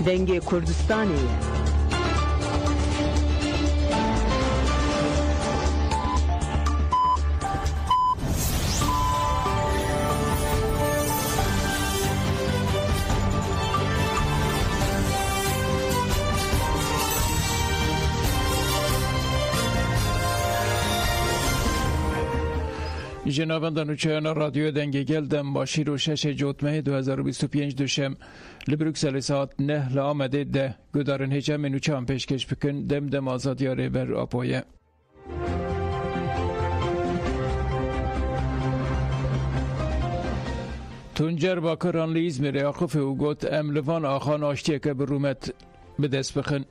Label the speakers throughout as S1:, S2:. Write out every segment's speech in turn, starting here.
S1: Dengê Kurdistanê ye.
S2: جنابان نوچهان رادیو دنگه گلدم با شیر و شش جوتمه 2025 دوشم لبروکسل ساعت 9 لآمده ده گدارن هجم نوچهان پیشکش بکن دم آزادی ریبر آپایه. تونجر باکران لی ازمیر آقف او گوت املوان آخان آشتیه که برومت بدست بخن.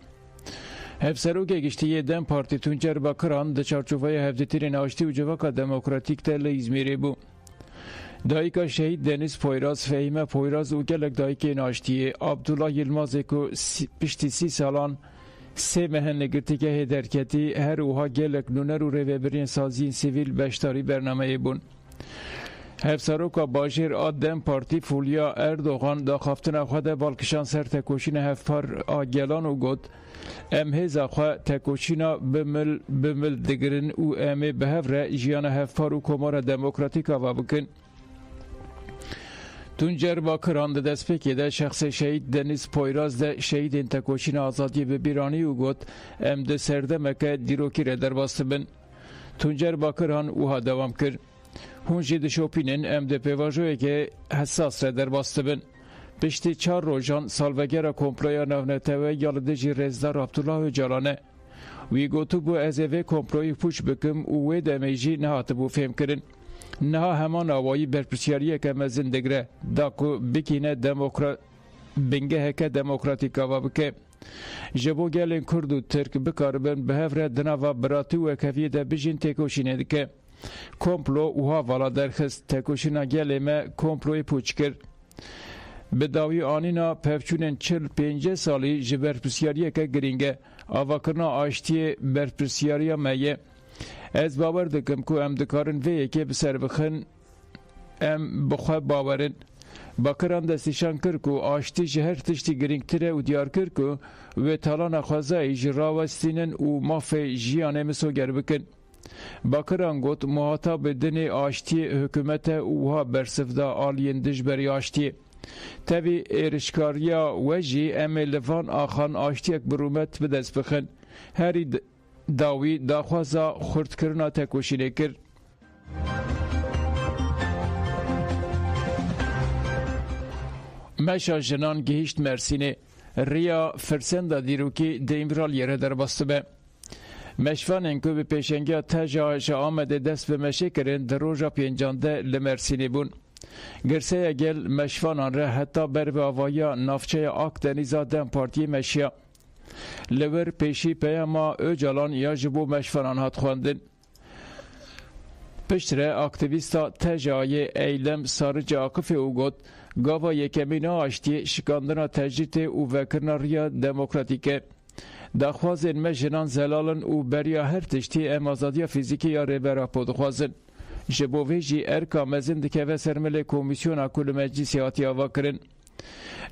S2: هفسروک گشتی دم پارتی تونجر باکران ده چارچوبای هفدترین آشتی و جواکا دموکراتیک تل ازمیری بو. دایکا شهید دنیز پویراز فهیمه پویراز و گلک دایکی ناشتیه عبدالله یلمازه که پشتی 30 سالان سه مهن نگرتی که هدرکتی هر اوها گلک نونر و رویبرین سازین سیویل بشتاری برنامه بون. هفسروکا باجر آدم پارتی فولیا اردوغان دا خافتن خود بالکشان سر تکوشین هفپار آگلان و گود ام هزا خواه تکوشینا بمل دگرن و ام بهفره جیان هفپار و کمار دموکراتیک آوا بکن. تونجر باکران ده دست پکی ده شخص شهید دنیز پویراز ده شهید این تکوشین آزادی به بیرانی و گود ام ده سرده مکه دیروکی را در باست بن. تونجر باکران اوها دوام کرد. هونجی ده شوپینن ام ده پیواجوی که حساس را در باست بن. پشتی 4 روزان سالوگر کمپلویا نونتوه یالدجی رزدار عبدالله جالانه وی گوتو بو از اوه کمپلوی پوچ بکم و وی دمیجی نهات بو فهم کرن نها همان آوایی برپرسیاریه که مزندگره داکو بکینه بنگه هکه دموکراتیک آوا بکه جبو گلین کرد و ترک بکاربن به هفره دناوا براتی و کفیه ده بجین تکوشینه دکه کمپلو اوها والا درخست تکوشینا گلیمه کمپلوی پوچ کرد به داوی آنینا پفچونن 45 سالی جبر پرسیاریه که گرینگه آواکرنا آشتی برپرسیاریا میه از باور دکم که ام دکارن ویه که بسر بخن ام بخواه باورن باکران دستیشان کر که آشتی جهر تشتی گرینگتره و دیار کر که و تالان خوازه جراوستینن و مافه جیانه مسوگر بکن باکران گوت محاطب دن آشتی حکومت اوها برسفده آلین دجبری آشتی تبی ایرشکاریا وجی امیلوان آخان آشتیک برومت بدست بخن هری داوی داخوازا خورد کرنا تکوشینه کرد. مشا جنان گهیشت مرسینه ریا فرسندا دیروکی دیمرال یره در بسته به مشفان انکو به پیشنگی تجاوز آمده دست به مشه کرن در روژا پینجانده لمرسینه بون. گرسه گل مشفانان را حتی بر به آوایا نافچه آک دنیزا دم پارتی مشیا لور پیشی پیاما اوجالان یا جبو مشفانان هات خواندن پشتره اکتیویستا تجای ایلم سارج آقف او گد گاوا یکمینا آشتی شکاندنا تجریت او وکرنا ریا دموکراتیکه دخوازن مجنان زلالن او بریا هر تشتی امازادیا فیزیکی یا ریبرا پودخوازن جبوه جی ارکا مزن دکه و سرمل کمیسیون کل مجلسی آتی آوا کرن.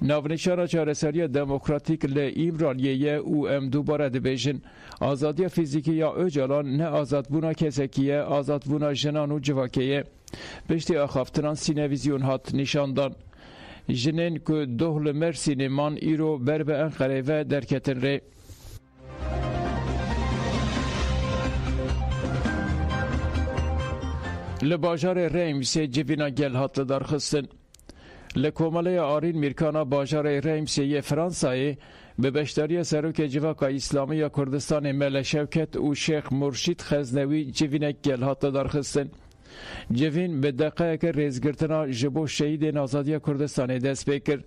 S2: ناونشان چارسری دموکراتیک لایمرالیه او ام دوباره دبیجن آزادی فیزیکی یا اوجالان نه آزادبونا کسکیه آزادبونا جنان و جواکیه پشتی آخافتنان سینویزیون هات نشاندان جنین که دوهل مرسینمان ایرو بر به انقره و درکتن ری لباجار ریمس جوینا گل هات درخستن لکوماله آرین میرکانا باجار ریمسی فرانسایی به بشتاری سروک جواکا اسلامی یا کردستان مل شوکت و شیخ مرشید خزنوی جوینک گل هات درخستن جوین به دقیقه ریزگرتنا جبو شهید نازادی کردستان دست بکر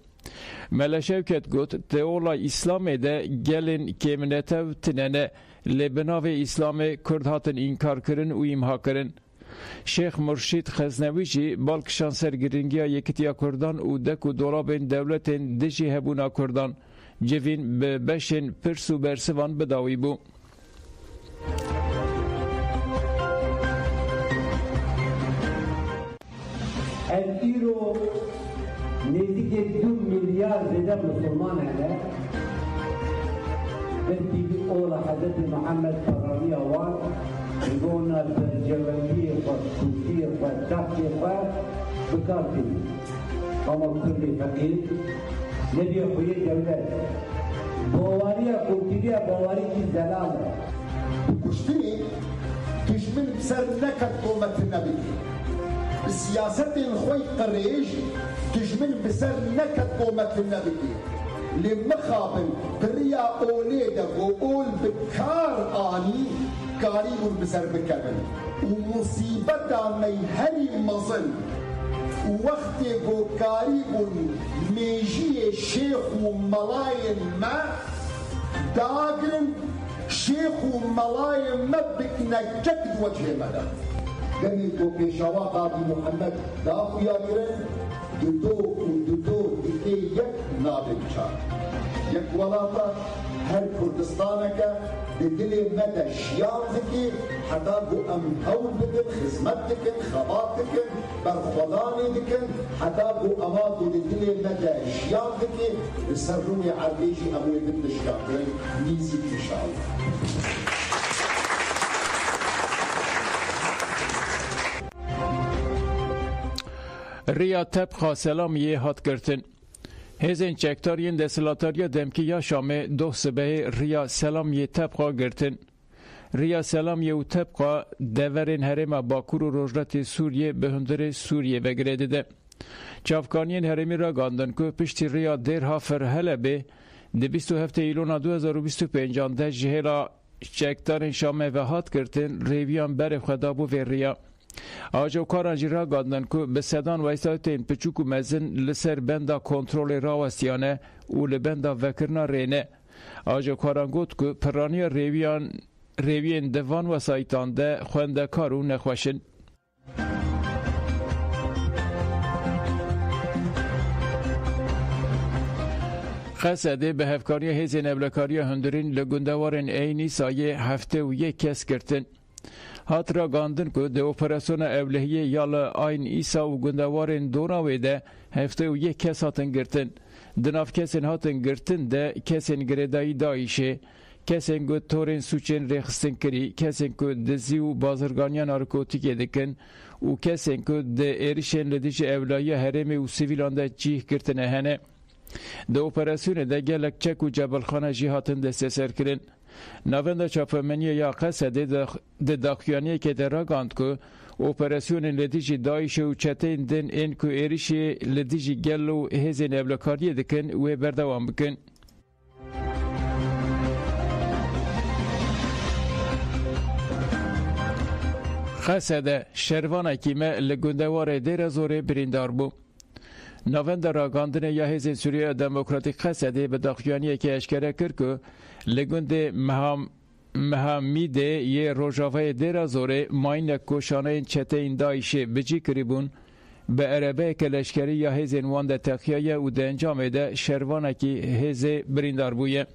S2: مل شوکت گوت تئولا اسلام ده گلین کمنتو تننه لبناو اسلام کرد هاتن انکار کرن و امها کرن شیخ مرشید خزنوی جی بالکشان سرگرینگی یکتیا کردان و دک و دولابین دولتین دجی هبونا کردان جوین به بشین پرسو برسوان بداوی بو.
S3: ایرو نزدیک 2 میلیارد زیده مسلمان هست
S1: بنتي أولى حضرت محمد فراني أوان يقولنا الجوانبية والكوفية والتحقيقة بكارتي أما كل فقير نبي خوية دولة بوارية كوتيلية بوارية زلالة
S3: كشتني تجمل بسر نكت قومة النبي السياسة الخوي قريش تجمل بسر نكت قومة النبي لمخابل بريا أوليدك وقول بكار آني كاريب بسر بكبل ومصيبة ميهري مظل وقت كاريب ميجي الشيخ وملاين ما داقن شيخ وملاين ما بكنا جد وجه مدى قال بوكيشاوا قاضي محمد دافو يا جرن دو دكي يك نابل شار يك ولاتا هر كردستانك دلي مدى شيان ذكي حتى بو ام هول بدن خدمت دكن خبات دكن برخوضاني دكن حتى بو امادو دلي مدى شيان ذكي السرومي عربيجي اموي بدن شيان نيزي ان شاء الله
S2: ریا تبخا سلام یه هات گرتن هزین چکتارین دسلاتاریا دمکی یا شامه دو سبه ریا سلام یه تبخا گرتن ریا سلام یه و تبخا دورین هرم باکور و روجرات سوریه به هندر سوریه وگرده ده چافکانین هرمی را گاندن که پشتی ریا درها فرهله به ده 27 ایلونا 2025 ده جهلا چکتارین شامه و هات گرتن ریویان بر خدابو و ریا آجو کارانجی را گاندن که به صدان ویسایتین پچوک و مزن لسر بندا کنترول راوستیانه و لبندا وکرنا رینه آجو کاران گوت که پرانی ریوین دوان وسایتان ده خونده کارو نخوشن خسده به هفکاری هزین ابلکاری هندرین لگندوارن اینی سایه هفته و یک کس کرتن هات را گاندن که ده اپراسیون اولهیه یال آین ایسا و گندوارین دوناوی ده هفته و یک کس هاتن گرتن دناف کسین هاتن گرتن ده کسین گردایی دایشه کسین که تورین سوچین ریخستن کری کسین که دزی و بازرگانیان نارکوتیک دکن و کسین که ده ایریشن لدیج اولایی هرمی و سیویلان ده جیه گرتن هنه ده اپراسیون ده گلک چک و جبلخانه جی هاتن دسته سر کرن نوند چاپمنی یا قصد ده داخیانی که در راگاند که اپراسیون لدیجی دایش و چتین دن این که ایریشی لدیجی گل و هزین ابلکاری دکن و بردوام بکن قصد شروان اکیمه لگندوار دیر زور بریندار بو نوند راگاندن یا هزین سوریه دموکراتیک قصده به داخیانی که اشکره کرد که لگند مهامیده یه روژاوه دیر زوره ماین کشانه این چته این دایشه بجی کریبون به عربه که لشکری یا هزین وانده تقیایه و ده انجام ده شروانه که هزه بریندار بویه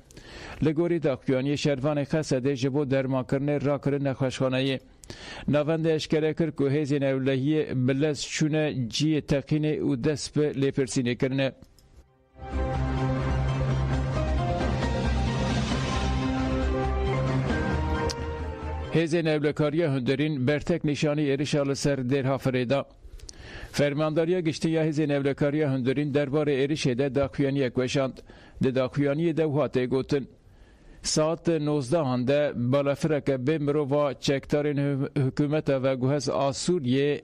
S2: لگوری داخیانی شروان قصده جبو درمان کرنه را کرنه خوشخانه نوند اشکره کرد که هزین اولهی بلس چونه جی تقینه و دست به لیپرسینه کرنه هزین اولکاری هندرین برتک نشانی ایرشال سر درها فریدا فرمانداریا گشتی یا هزین اولکاری هندرین دربار ایرشه ده داخویانی اکوشاند ده داخویانی ده وحاته گوتن ساعت 19 هنده بالافرک بمرو و چکتارین حکومت و گوهز آسوریه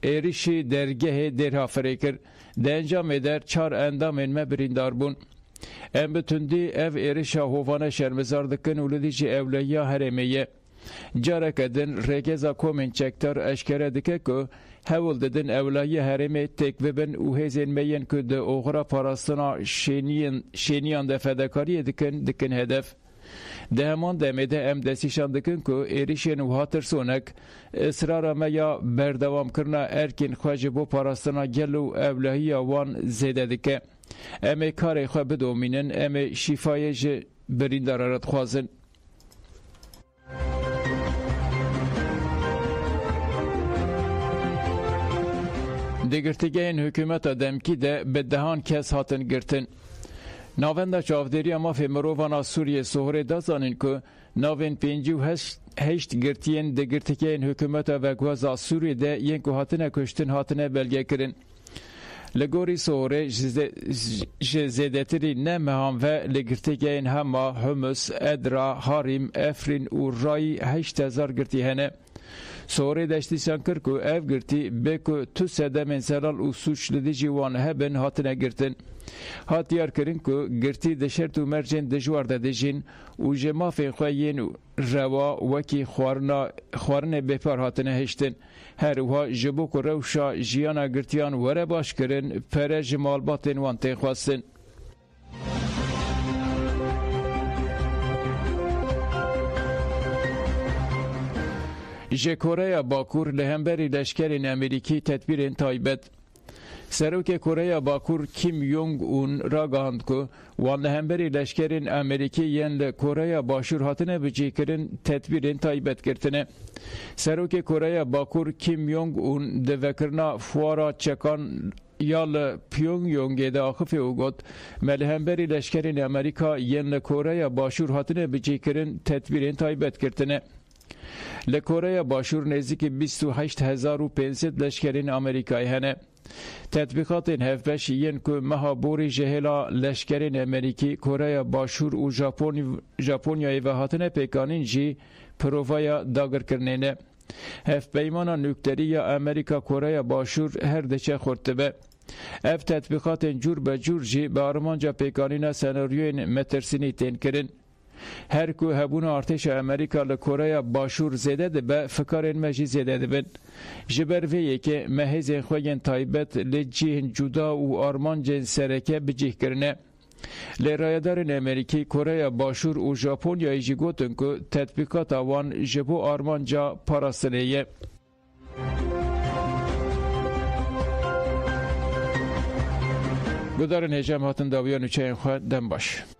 S2: ایریشی درگه درها فریکر ده انجام در 4 اندام انمه بریندار بون ام بتوندی اف ایریشا هوانه شرمزار دکن ولدیجی اولیا هرمیه جارک دن رگزا کومن چکتار اشکره دکه که هول ددن اولای هرمی تک وبن و هزین مین که ده اوغرا پاراستنا شینیان ده فدکاری دکن هدف ده همان دمیده ام دستیشان دکن که ایریشین و هاتر سونک اصرار میا بردوام کرنا ارکین خواج بو پاراستنا گل و اولایی وان زیده دکه ام کار خواه بدومینن ام شفای بریندارارت خوازن دگرتگین حکومت دمکی ده به دهان کس هاتن گرتن ناوندا چاودێریya mafê mirovan a Sûriyê sohorê da zanin ku navên 58 girtiyên di girtikeyên hikûmeta veguheza Sûriyê de yên ku hatine kuştin hatine belgekirin. Li gorî sohorê ji zêdetirî ne mehan ve li girtikeyên Hema, Humus, Edra, Harim, Efrin û Rayî 8000 girtî hene. Sohorê deştîsan kir ku ev girtî bê ku tu sedemên zelal û suç li dijî wan hebin hatine girtin. Hat diyar kirin ku girtî di şert û mercên dijwar de dijîn û ji mafên xwe yên rewa wekî xwarinê bêpar hatine hiştin. Her wiha ji bo ku rewşa jiyana girtiyan were baş kirin, pere ji malbatên wan tê xwestin. Ji Koreya Bakur li hemberî leşkerên Amerîkî tedbîrên taybet. Serokê Koreya Bakur Kim Jong-un ragihand ku wan li hemberî leşkerên Amerîkî yên li Koreya Başûr hatine bicêkirin tedbîrên taybet girtine. Serokê Koreya Bakur Kim Jong-un di vekirina fuara çekan ya li Pyongyangê de axivê û got me li hemberî leşkerên Amerîka yên li Koreya Başûr hatine bicêkirin tedbîrên taybet girtine. Li Koreya Başûr nêzîkî 28,500 leşkerên Amerîkayê hene. Tetbîqatên hevbeş yên ku meha borî ji hêla leşkerên Amerîkî, Koreya Başûr û Japonyayê ve hatine pêkanîn jî provaya dagirkirinê ne. Hevpeymana nukterî ya Amerîka Koreya Başûr her diçe xurt dibe. Ev tetbîqatên cûr be cûr jî bi armanca pêkanîna senaryoyên metirsînî tên kirin. Her ku hebûna artêşa Amerîka li Koreya Başûr zêde dibe, fikarên me jî zêde dibin. Ji ber vê yekê me hêzên xwe yên taybet li cihên cuda û armancên sereke bicih kirine. Lê rayedarên Amerîkî, Koreya Başûr û Japonyayê jî gotin ku tetbîqata wan ji bo armanca parastinê ye. Gudarên hêjem hatin dawiya nûçeyên xwe dem baş.